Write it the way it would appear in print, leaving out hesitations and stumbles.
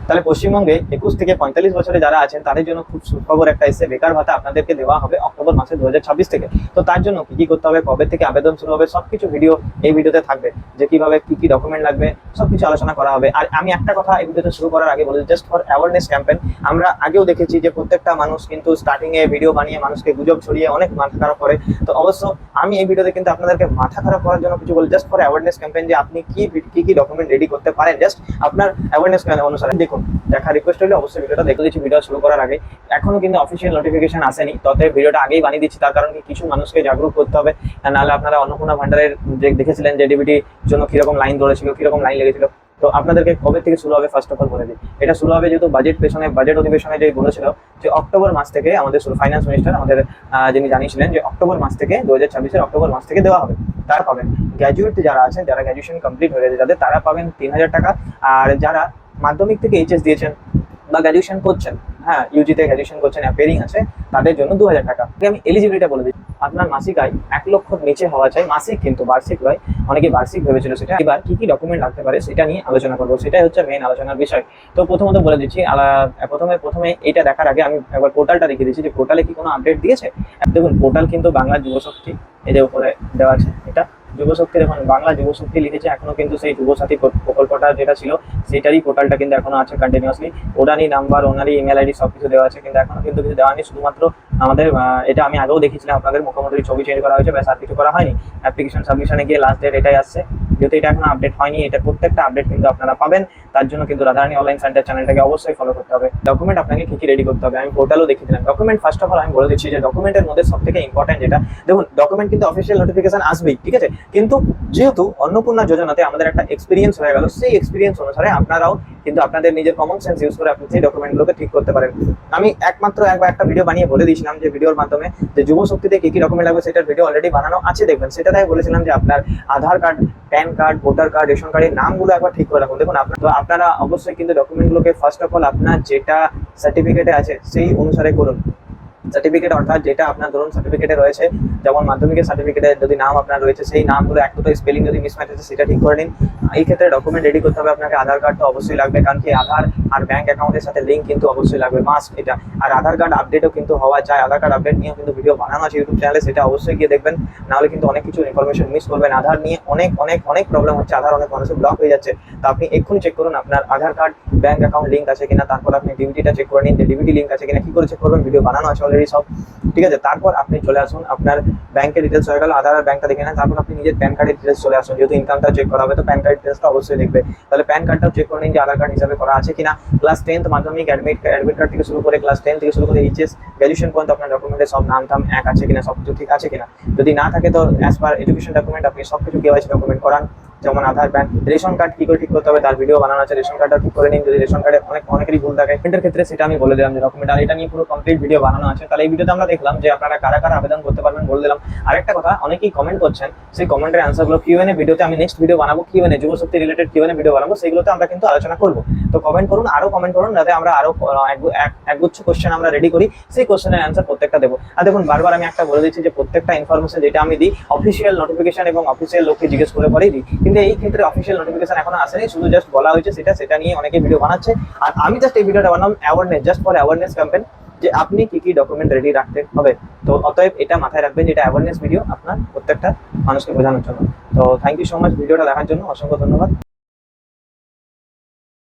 তাহলে পশ্চিমবঙ্গে 21 থেকে 45 বছরে যারা আছেন তাদের জন্য খুব সুখবর একটা এসে, বেকার ভাতা আপনাদেরকে দেওয়া হবে অক্টোবর মাসে 2026 থেকে। তো তার জন্য কি কি করতে হবে, কবে থেকে আবেদন শুরু হবে, সবকিছু এই ভিডিওতে থাকবে, যে কিভাবে কি কি ডকুমেন্ট লাগবে সবকিছু আলোচনা করা হবে। আর আমি একটা কথা এই ভিডিওতে শুরু করার আগে বলি, জাস্ট ফর অ্যাওয়ারনেস ক্যাম্পেইন। আমরা আগেও দেখেছি যে প্রত্যেকটা মানুষ কিন্তু স্টার্টিং এ ভিডিও বানিয়ে মানুষকে গুজব ছড়িয়ে অনেক মাথা খারাপ করে। তো অবশ্য আমি এই ভিডিওতে কিন্তু আপনাদেরকে মাথা খারাপ করার জন্য কিছু বলি, জাস্ট ফর অ্যাওয়ারনেস ক্যাম্পেইন, যে আপনি কি কি ডকুমেন্ট রেডি করতে পারেন জাস্ট আপনার অ্যাওয়ারনেস অনুসারে। দেখুন, দেখা রিকোয়েস্ট হলে অবশ্যই ভিডিওটা দেখে দিচ্ছি। ভিডিও শুরু করার আগে এখনো কিন্তু অফিসিয়াল নোটিফিকেশন আসেনি, তবে ভিডিওটা আগেই বানিয়ে দিচ্ছি, তার কারণ কি কিছু মানুষকে জাগরুক করতে হবে। নাহলে আপনারা অন্নপূর্ণা ভান্ডারের দেখেছিলেন যে ডিবিটির জন্য কিরকম লাইন ধরেছিল, কিরকম লাইন লেগেছিল। তো আপনাদেরকে কবে থেকে শুরু হবে ফার্স্ট অফ অল বলে দিই। এটা শুরু হবে যেহেতু বাজেট অধিবেশনে যে বলেছিল যে অক্টোবর মাস থেকে, আমাদের ফাইন্যান্স মিনিস্টার আমাদের যিনি জানিয়েছিলেন যে অক্টোবর মাস থেকে 2026-এর অক্টোবর মাস থেকে দেওয়া হবে। তারা পাবেন গ্র্যাজুয়েট যারা আছেন, যারা গ্র্যাজুয়েশন কমপ্লিট হয়ে গেছে তাদের, তারা পাবেন 3000 টাকা। আর যারা মাধ্যমিক থেকে এইচএস দিয়েছেন বা গ্র্যাজুয়েশন করছেন, হ্যাঁ ইউজিতে গ্র্যাজুয়েশন করছেন, অ্যাপিয়ারিং আছে, তাদের জন্য 2000 টাকা। আমি এলিজিবিলিটা বলে দিই, আপনার মাসিক আয় 1 লক্ষর নিচে হওয়া চাই, মাসিক কিন্তু বার্ষিক নয়, অনেকে বার্ষিক ভেবেছিল সেটা। এবার কি কি ডকুমেন্ট লাগতে পারে সেটা নিয়ে আলোচনা করবো, সেটাই হচ্ছে মেইন আলোচনার বিষয়। তো প্রথমত বলে দিচ্ছি, প্রথমে এটা দেখার আগে আমি একবার পোর্টালটা দেখিয়ে দিচ্ছি যে পোর্টালে কি কোনো আপডেট দিয়েছে। দেখুন, পোর্টাল কিন্তু বাংলা যুবশক্তি, এই যে উপরে দেওয়া আছে এটা যুবশক্তি, দেখুন বাংলা যুবশক্তি লিখেছে, এখনো কিন্তু সেই যুবসাথী প্রকল্পটা যেটা ছিল সেটারই পোর্টালটা কিন্তু এখনো আছে কন্টিনিউয়াসলি। ওনারই নাম্বার, ওনারই ইমেল আইডি সবকিছু দেওয়া আছে, কিন্তু এখনো কিন্তু কিছু দেওয়া নেই। শুধুমাত্র আমাদের এটা আমি আগেও দেখেছিলাম আপনাদের, মুখ্যমন্ত্রীর ছবি চেঞ্জ করা হয়েছে, ব্যাস আর কিছু করা হয়নি। অ্যাপ্লিকেশন সাবমিশনে গিয়ে লাস্ট ডেট এটাই আসছে, যেহেতু এটা এখনো আপডেট হয়নি। এটা প্রত্যেকটা আপডেট কিন্তু আপনারা পাবেন, তার জন্য কিন্তু রাধারানী অনলাইন সেন্টার চ্যানেলটাকে অবশ্যই ফলো করতে হবে। ডকুমেন্ট আপনাকে কি কি রেডি করতে হবে আমি পোর্টালও দেখিয়ে দিলাম। ডকুমেন্ট ফার্স্ট অফ অল আমি বলে দিচ্ছি যে ডকুমেন্টের মধ্যে সব থেকে ইম্পর্টেন্ট যেটা, দেখুন ডকুমেন্ট কিন্তু অফিসিয়াল নোটিফিকেশন আসবেই, ঠিক আছে, কিন্তু যেহেতু অন্নপূর্ণা যোজনাতে আমাদের একটা এক্সপিরিয়েন্স হয়ে গেল, সেই এক্সপিরিয়েন্স অনুসারে আপনারাও কিন্তু আপনাদের নিজের কমন সেন্স ইউজ করে আপনি সেই ডকুমেন্টগুলোকে ঠিক করতে পারেন। আমি একবার একটা ভিডিও বানিয়ে বলে দিয়েছিলাম যে ভিডিওর মাধ্যমে যে যুব শক্তিতে কি কি ডকুমেন্ট লাগবে, সেটার ভিডিও অলরেডি বানানো আছে, দেখবেন। সেটাতে বলেছিলাম যে আপনার Aadhaar card, PAN card, voter card, ration কার্ডের নামগুলো একবার ঠিক করে রাখুন। দেখুন আপনারা অবশ্যই কিন্তু ডকুমেন্টগুলোকে ফার্স্ট অফ অল আপনার যেটা সার্টিফিকেটে আছে সেই অনুসারে করুন। সার্টিফিকেট অর্থাৎ যেটা আপনার ধরুন সার্টিফিকেটে রয়েছে, যেমন মাধ্যমিকের সার্টিফিকেটে যদি নাম আপনার রয়েছে, সেই নামগুলো এক দুটো স্পেলিং যদি মিসম্যাচ আছে সেটা ঠিক করে নিন। এই ক্ষেত্রে ডকুমেন্ট রেডি করতে হবে আপনাকে। আধার কার্ড তো অবশ্যই লাগবে, কারণ কি আধার আর ব্যাংক অ্যাকাউন্টের সাথে লিঙ্ক কিন্তু অবশ্যই লাগবে, মাস্ট এটা। আর আধার কার্ড আপডেটও কিন্তু হওয়া যায়, আধার কার্ড আপডেট নিয়েও কিন্তু ভিডিও বানানো আছে ইউটিউব চ্যানেলে, সেটা অবশ্যই গিয়ে দেখবেন, নাহলে কিন্তু অনেক কিছু ইনফরমেশন মিস করবেন। আধার নিয়ে অনেক প্রবলেম হচ্ছে, আধার অনেক মানুষের ব্লক হয়ে যাচ্ছে। তো আপনি এক্ষুনি চেক করুন আপনার Aadhaar card bank account link আছে কিনা, তারপর আপনি ডিবিটিটা চেক করে নিন যে ডিবিটি লিঙ্ক আছে কিনা। কি করে চেক করবেন, ভিডিও বানানো আছে অলরেডি সব, ঠিক আছে। তারপর আপনি চলে আসুন, আপনার ব্যাংকের ডিটেলস হয়ে গেল, আধার আর ব্যাংকটা দেখে নেন। তারপর আপনি নিজের প্যান কার্ডের ডিটেলস চলে আসুন, যেহেতু ইনকামটা চেক করা হবে তো প্যান কার্ডের ডিটেলসটা অবশ্যই দেখবে। তাহলে প্যান কার্ডটাও চেক করে নিন যে আধার কার্ড হিসাবে করা আছে কিনা। ক্লাস 10th মাধ্যমিক অ্যাডমিট কার্ড থেকে শুরু করে ক্লাস 10 থেকে শুরু করে এইচএস গ্র্যাজুয়েশন পর্যন্ত আপনার ডকুমেন্টে সব নাম টাম এক আছে কিনা, সব কিছু ঠিক আছে কিনা। যদি না থাকে তো অ্যাজ পার এডুকেশন ডকুমেন্ট আপনি সব কিছু কেওয়াইসি ডকুমেন্ট করান, যেমন আধার, প্যান, রেশন কার্ড কি করে ঠিক করতে হবে তার ভিডিও বানানো আছে, রেশন কার্ডটা ঠিক করে নিন। যদি রেশন কার্ডে অনেকেরই ভুল থাকে প্রিন্টের ক্ষেত্রে, সেটা আমি বলে দিলাম যে ডকুমেন্ট, আর এটা নিয়ে পুরো কমপ্লিট ভিডিও বানানো আছে। তাহলে এই ভিডিওতে আমরা দেখলাম যে আপনারা কারা কারা আবেদন করতে পারবেন বলে দিলাম। আরেকটা কথা, অনেকেই কমেন্ট করছেন, সেই কমেন্টের অ্যান্সারগুলো কিউএনএ ভিডিওতে আমি নেক্সট ভিডিও বানাবো, কিউএনএ যুবশক্তি রিলেটেড কিউএনএ ভিডিও বানাবো, সেগুলোতে আমরা কিন্তু আলোচনা করবো। তো কমেন্ট করুন, আরো কমেন্ট করুন, যাতে আমরা আরো একগুচ্ছ কোশ্চেন আমরা রেডি করি, সেই কোশ্চেনের অ্যান্সার প্রত্যেকটা দেবো। আর দেখুন বারবার আমি একটা বলে দিচ্ছি যে প্রত্যেকটা ইনফরমেশন যেটা আমি দিই অফিসিয়াল নোটিফিকেশন এবং অফিসিয়াল লোককে জিজ্ঞেস করে পরেই দিই, কিন্তু এই ক্ষেত্রে অফিসিয়াল নোটিফিকেশন এখনো আসেনি, শুধু জাস্ট বলা হয়েছে সেটা নিয়ে অনেকে ভিডিও বানাচ্ছে। আর আমি জাস্ট এই ভিডিওটা বানালাম awareness, just for awareness campaign, যে আপনি কি কি ডকুমেন্ট রেডি রাখতে হবে। তো অতএব এটা মাথায় রাখবেন যে এটা অ্যাওয়ারনেস ভিডিও আপনার প্রত্যেকটা মানুষকে বোঝানোর জন্য। তো থ্যাংক ইউ সো মাচ ভিডিওটা দেখার জন্য, অসংখ্য ধন্যবাদ।